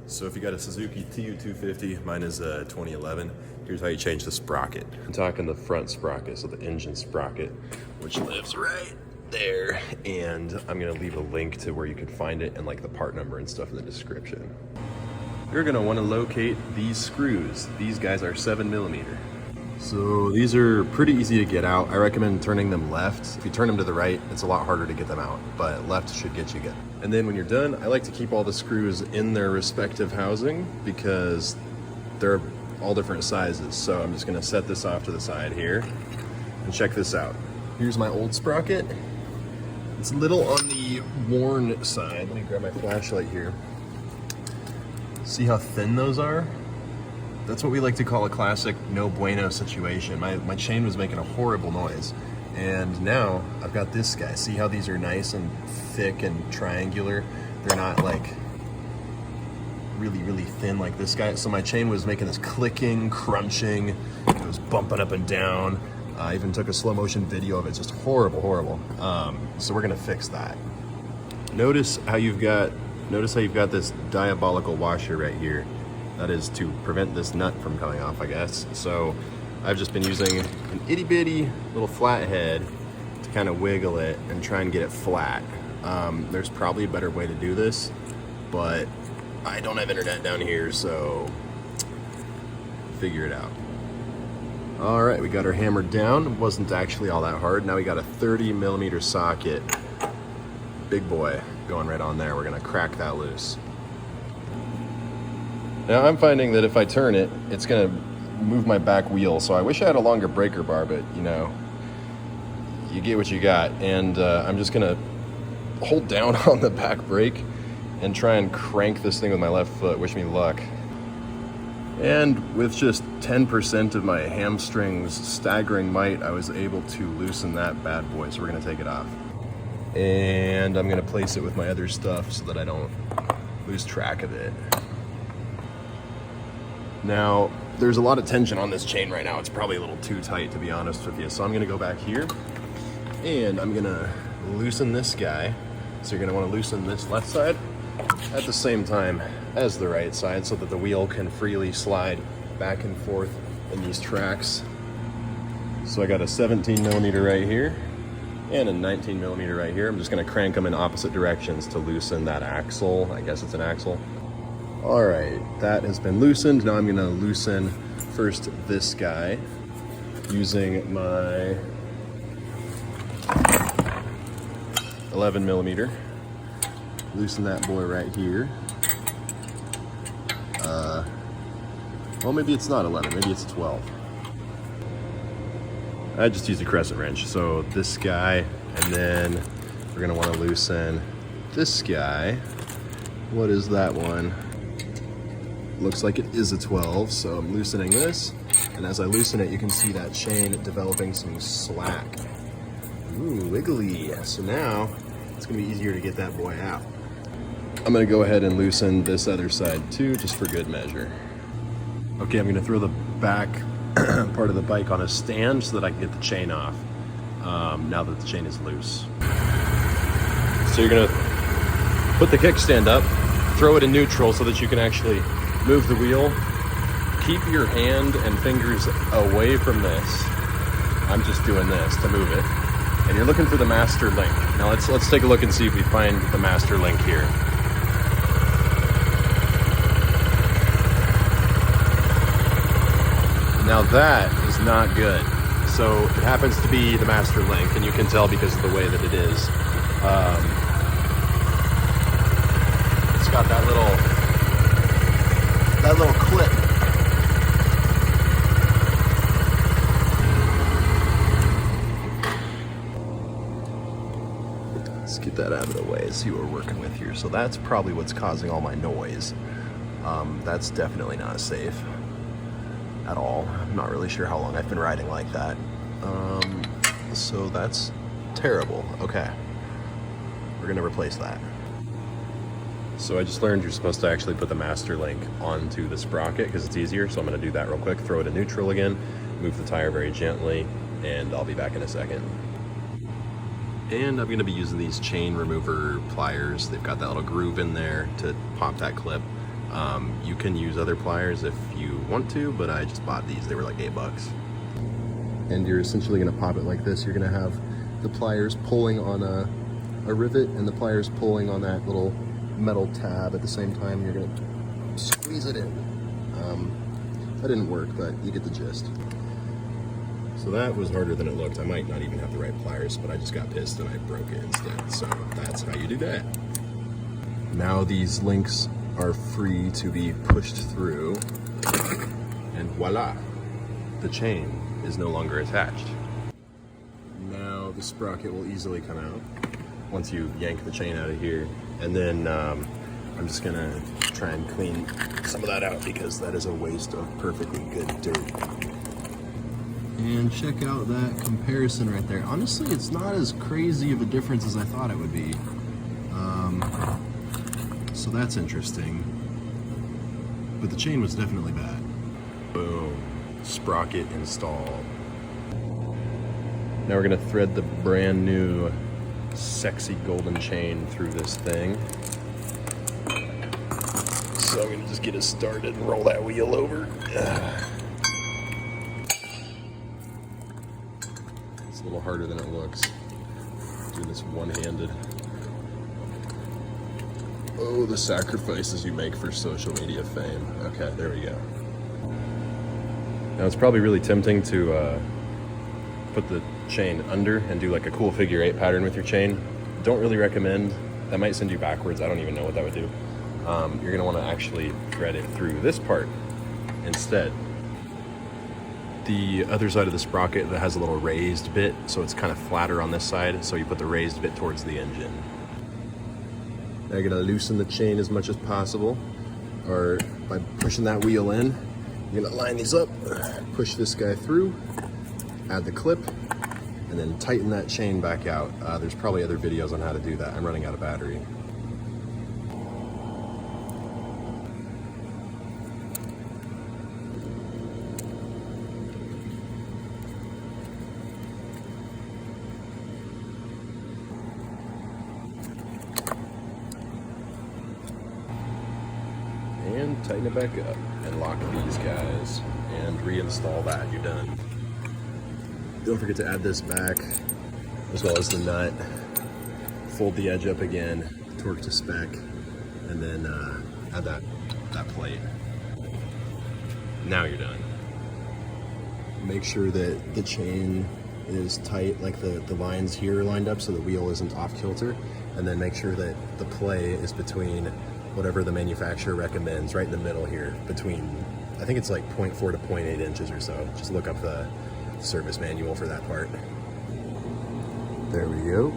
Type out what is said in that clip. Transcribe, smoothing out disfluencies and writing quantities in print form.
So if you got a Suzuki tu250, mine is a 2011, here's how you change the sprocket. I'm talking the front sprocket, so the engine sprocket, which lives right there. And I'm gonna leave a link to where you can find it and like the part number and stuff in the description. You're gonna wanna locate these screws. These guys are 7mm. So these are pretty easy to get out. I recommend turning them left. If you turn them to the right, it's a lot harder to get them out, but left should get you good. And then when you're done, I like to keep all the screws in their respective housing because they're all different sizes. So I'm just gonna set this off to the side here and check this out. Here's my old sprocket. It's a little on the worn side. Let me grab my flashlight here. See how thin those are? That's what we like to call a classic no bueno situation. My chain was making a horrible noise. And now I've got this guy. See how these are nice and thick and triangular? They're not like really, really thin like this guy. So my chain was making this clicking, crunching. It was bumping up and down. I even took a slow motion video of it. It's just horrible, horrible. So we're gonna fix that. Notice how you've got this diabolical washer right here. That is to prevent this nut from coming off, I guess. So I've just been using an itty bitty little flathead to kind of wiggle it and try and get it flat. There's probably a better way to do this, but I don't have internet down here, so figure it out. All right, we got her hammered down. It wasn't actually all that hard. Now we got a 30mm socket, big boy, going right on there. We're gonna crack that loose. Now I'm finding that if I turn it, it's gonna move my back wheel. So I wish I had a longer breaker bar, but you know, you get what you got. And I'm just gonna hold down on the back brake and try and crank this thing with my left foot. Wish me luck. And with just 10% of my hamstrings staggering might, I was able to loosen that bad boy. So we're gonna take it off. And I'm gonna place it with my other stuff so that I don't lose track of it. Now, there's a lot of tension on this chain right now. It's probably a little too tight, to be honest with you. So I'm gonna go back here and I'm gonna loosen this guy. So you're gonna wanna loosen this left side at the same time as the right side so that the wheel can freely slide back and forth in these tracks. So I got a 17mm right here and a 19mm right here. I'm just gonna crank them in opposite directions to loosen that axle. I guess it's an axle. All right, that has been loosened. Now I'm gonna loosen first this guy using my 11mm. Loosen that boy right here. Well, maybe it's not 11, maybe it's 12. I just used a crescent wrench. So this guy, and then we're gonna wanna loosen this guy. What is that one? Looks like it is a 12, so I'm loosening this. And as I loosen it, you can see that chain developing some slack. Ooh, wiggly. So now it's gonna be easier to get that boy out. I'm gonna go ahead and loosen this other side too, just for good measure. Okay, I'm gonna throw the back part of the bike on a stand so that I can get the chain off now that the chain is loose. So you're gonna put the kickstand up, throw it in neutral so that you can actually move the wheel. Keep your hand and fingers away from this. I'm just doing this to move it. And you're looking for the master link. Now let's take a look and see if we find the master link here. Now that is not good. So it happens to be the master link, and you can tell because of the way that it is. It's got that little clip. Let's get that out of the way and see what we're working with here. So that's probably what's causing all my noise. That's definitely not safe at all. I'm not really sure how long I've been riding like that. So that's terrible. Okay, we're gonna replace that. So I just learned you're supposed to actually put the master link onto the sprocket because it's easier. So I'm gonna do that real quick, throw it in neutral again, move the tire very gently, and I'll be back in a second. And I'm gonna be using these chain remover pliers. They've got that little groove in there to pop that clip. You can use other pliers if you want to, but I just bought these. They were like $8. And you're essentially gonna pop it like this. You're gonna have the pliers pulling on a rivet and the pliers pulling on that little metal tab at the same time. You're gonna squeeze it in. That didn't work, but you get the gist. So that was harder than it looked. I might not even have the right pliers, but I just got pissed and I broke it instead. So that's how you do that. Now these links are free to be pushed through, and voila, the chain is no longer attached. Now the sprocket will easily come out once you yank the chain out of here. And then I'm just gonna try and clean some of that out because that is a waste of perfectly good dirt. And check out that comparison right there. Honestly, it's not as crazy of a difference as I thought it would be. So that's interesting. But the chain was definitely bad. Boom, sprocket installed. Now we're gonna thread the brand new sexy golden chain through this thing. So I'm gonna just get it started and roll that wheel over. It's a little harder than it looks. Doing this one-handed. Oh, the sacrifices you make for social media fame. Okay, there we go. Now it's probably really tempting to put the chain under and do like a cool figure 8 pattern with your chain. Don't really recommend. That might send you backwards. I don't even know what that would do. You're gonna wanna actually thread it through this part instead. The other side of the sprocket that has a little raised bit, so it's kind of flatter on this side, so you put the raised bit towards the engine. Now you're gonna loosen the chain as much as possible, or by pushing that wheel in, you're gonna line these up, push this guy through, add the clip, and then tighten that chain back out. There's probably other videos on how to do that. I'm running out of battery. And tighten it back up and lock these guys and reinstall that. You're done. Don't forget to add this back as well as the nut. Fold the edge up again, torque to spec, and then add that plate. Now you're done. Make sure that the chain is tight, like the lines here are lined up so the wheel isn't off kilter, and then make sure that the play is between whatever the manufacturer recommends, right in the middle here, between, I think it's like 0.4 to 0.8 inches or so. Just look up the service manual for that part. There we go.